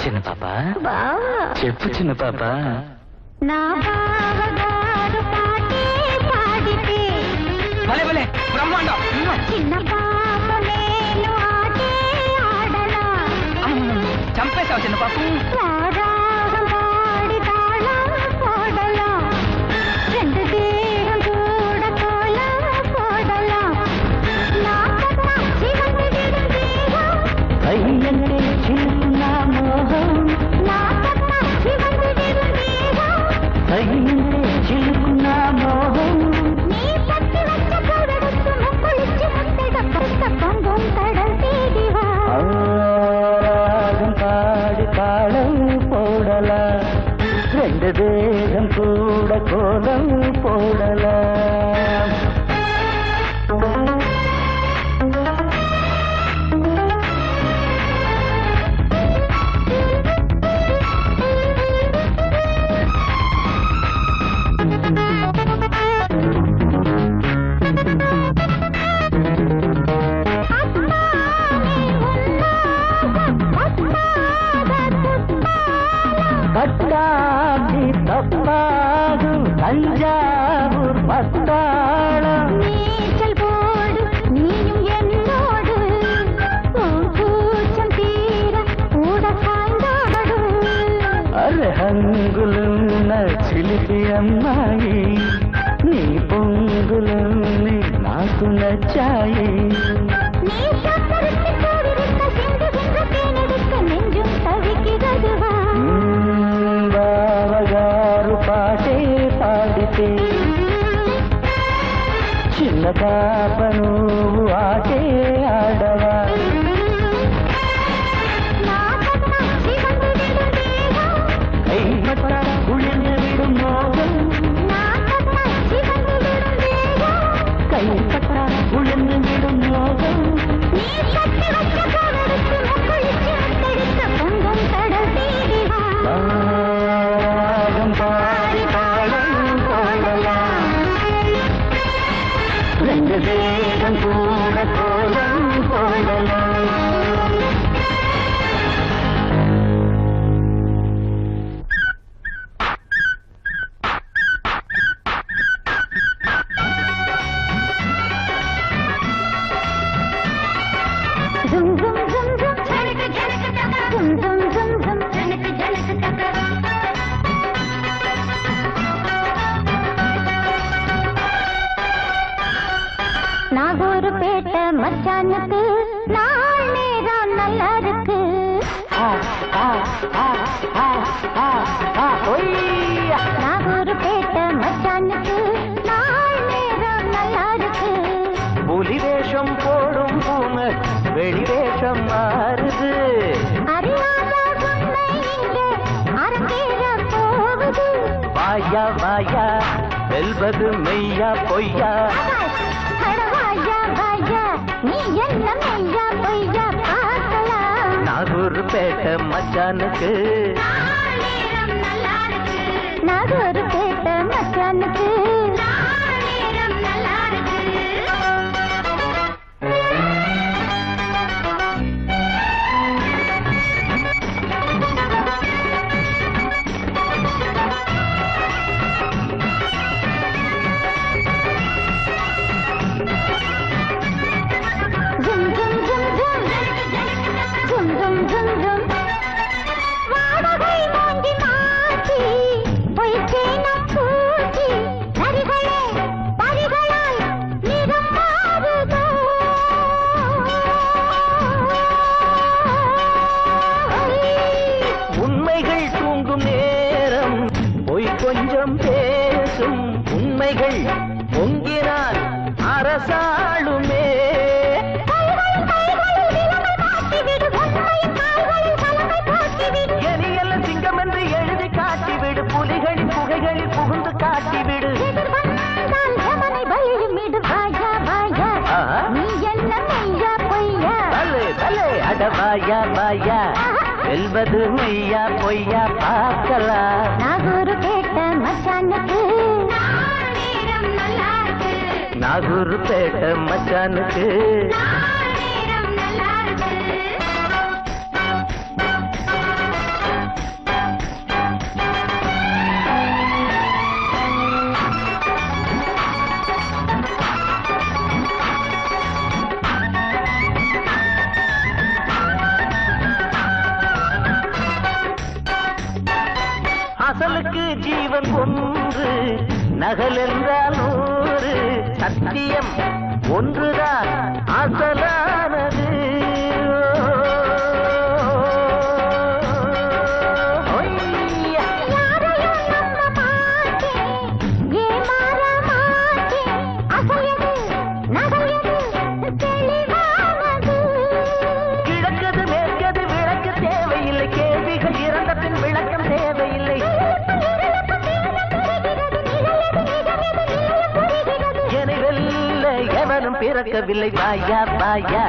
చిన్న పాప చెప్పు చిన్న పాప చంపేశావు చిన్న పాప தேகம் கூட கோலம் போடலாம் பட்டாபி தப்பாது தஞ்சாவூர் பட்டாளம் நீச்சல் போடு நீயும் என்னோடு கூச்சம் தீர கூட சாய்ந்தாடு அரஹங்குலுన్న చిలిపి అమ్మాయి నీ పొంగులన్నీ నాకు నచ్చాయి నీ చక్కరకి కోరిక సింధు సింధు తేనెడుక నెంజుం తవికిదదువా బావగారు పాటే పాడితే చిన్న పాపను ఆటే ఆడవా கைப்பட்ட உழந்து விடும் மோகம் கைப்பட்ட உழந்து விடும் மோகம் ராகம் பாடி பாடம் போடலாம் ரெண்டு தேகம் கூட கோலம் போடலாம் நாகூர்பேட்டை மச்சானுக்கு நாள் நேரம் நல்லா இருக்கு நாகூர்பேட்டை மச்சானுக்கு நாள் நேரம் நல்லா இருக்கு புலி வேஷம் போடும் பூனை வெளி வேஷம் மாறுது அறியாத உண்மை இங்கே அரங்கேற போகுது வாயா வாயா வெல்வது மெய்யா பொய்யா நீ என்ன மெய்யா பொய்யா பார்க்கலாம் நாகூர்பேட்டை மச்சானுக்கு நாகூர்பேட்டை மச்சானுக்கு கொஞ்சம் பேசும் உண்மைகள் பொங்கினால் அரசாளுமே எலியல்ல சிங்கம் என்று எழுதி காட்டிவிடு புலிகளின் புகைகளில் புகுந்து காட்டிவிடு அடவாயா வாயா வெல்வது மெய்யா பொய்யா பார்க்கலாம் நாகூர்பேட்டை மச்சானுக்கு நாகூர்பேட்டை மச்சானுக்கு அசலுக்கு ஜீவன் ஒன்று நகல் என்றால் நூறு சத்தியம் ஒன்றுதான் அசலானது கிழக்கது மேற்கது விளக்கு தேவையில்லை கேள்விகள் இறந்த பின் விளக்கம் தேவையில்லை எவனும் பிறக்கவில்லை வாயா வாயா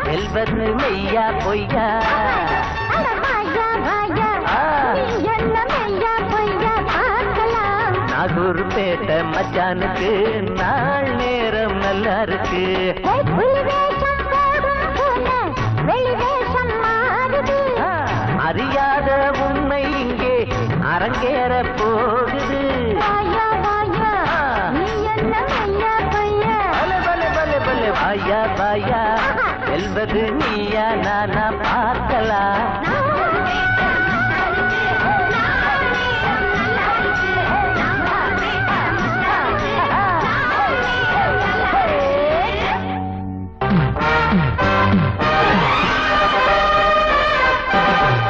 வெல்வது மெய்யா பொய்யா நாகூர்பேட்டை மச்சானுக்கு நாள் நேரம் நல்லா இருக்கு அறியாத உண்மை இங்கே அரங்கேற போகுது வாயா வாயா வெல்வது நீயா நானா பார்க்கலாம்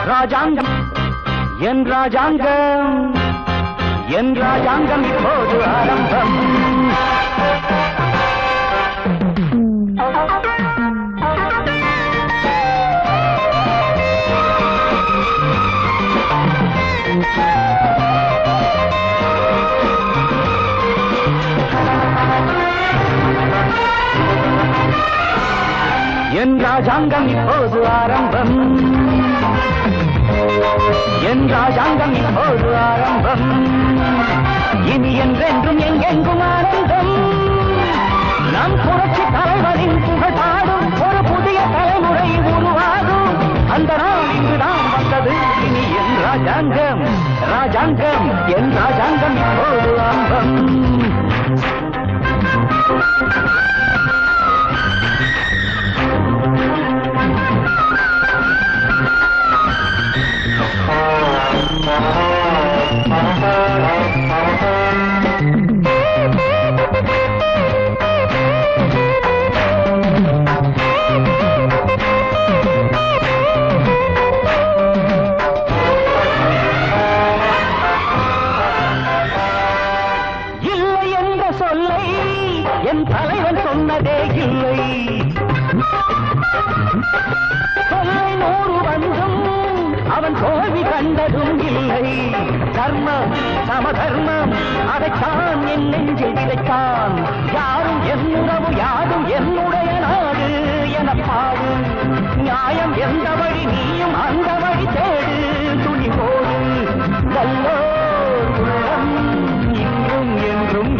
ராஜாங்கம் என் ராஜாங்கம் இப்போது ஆரம்பம் என் ராஜாங்கம் இப்போது ஆரம்பம் என் ராஜாங்கம் இப்போது ஆரம்பம் இனி என்றென்றும் எங்கெங்கும் ஆனந்தம் நம் புரட்சி தலைவரின் புகழ் பாடும் ஒரு புதிய தலைமுறை உருவாகும் அந்த நாள் இங்குதான் வந்தது இனி என் ராஜாங்கம் ராஜாங்கம் என் ராஜாங்கம் இப்போது ஆரம்பம் என் தலைவன் சொன்னதே இல்லை சொல்லை 100 வந்தும் அவன் தோல்வி கண்டதும் இல்லை தர்மம் சமதர்மம் அதைத்தான் என் நெஞ்சில் விதைத்தான் யாரும் என் உறவு யாரும் என்னுடைய நாடு என பாடு நியாயம் எந்த வழி நீயும் அந்த வழி தேடு துணி போடு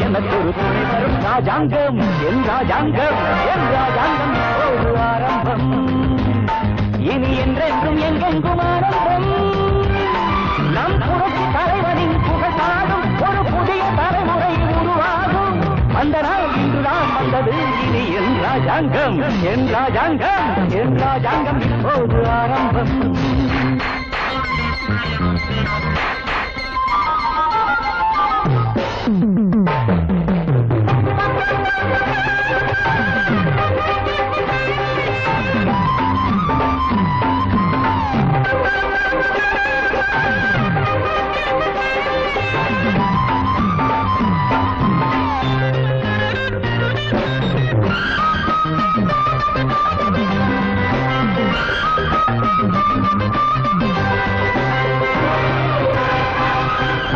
எனக்கு ஒரு துணை வரும் ராஜாங்கம் என் ராஜாங்கம் என் ராஜாங்கம் இப்போது ஆரம்பம் இனி என்றென்றும் எங்கெங்கும் ஆரம்பம் நம் புரட்சி தலைவனின் புகழ் பாடும் ஒரு புதிய தலைமுறை உருவாகும் அந்த நாள் இன்றுதான் வந்தது இனி என் ராஜாங்கம் என் ராஜாங்கம் என் ராஜாங்கம் இப்போது ஆரம்பம்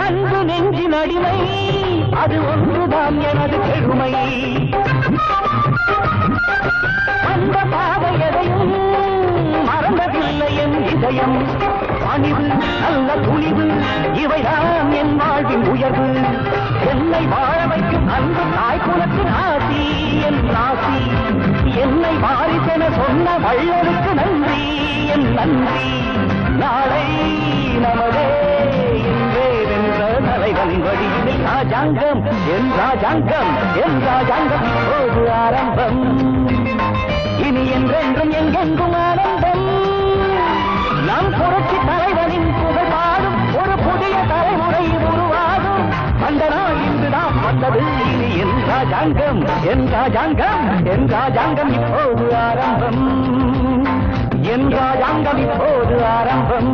அன்பு நெஞ்சின் அடிமை அது ஒன்றுதான் எனது பெருமை அந்த பாதை எதையும் மறந்ததில்லை என் இதயம் பணிவு நல்ல துணிவு இவைதான் என் வாழ்வின் உயர்வு என்னை வாழ வைக்கும் அன்பு தாய்க்குலத்தின் ஆசி என் ராசி என்னை வாரிசென சொன்ன வள்ளலுக்கு நன்றி என் நன்றி நாளை நமதே தலைவனின் வழியில் ராஜாங்கம் என் ராஜாங்கம் என் ராஜாங்கம் இப்போது ஆரம்பம் இனி என்றென்றும் எங்கெங்கும் ஆனந்தம் நம் புரட்சி தலைவனின் புகழ் பாடும் ஒரு புதிய தலைமுறை உருவாகும் அந்த நாள் இன்றுதான் வந்தது இனி என் ராஜாங்கம் என் ராஜாங்கம் என் ராஜாங்கம் இப்போது ஆரம்பம் என் ராஜாங்கம் இப்போது ஆரம்பம்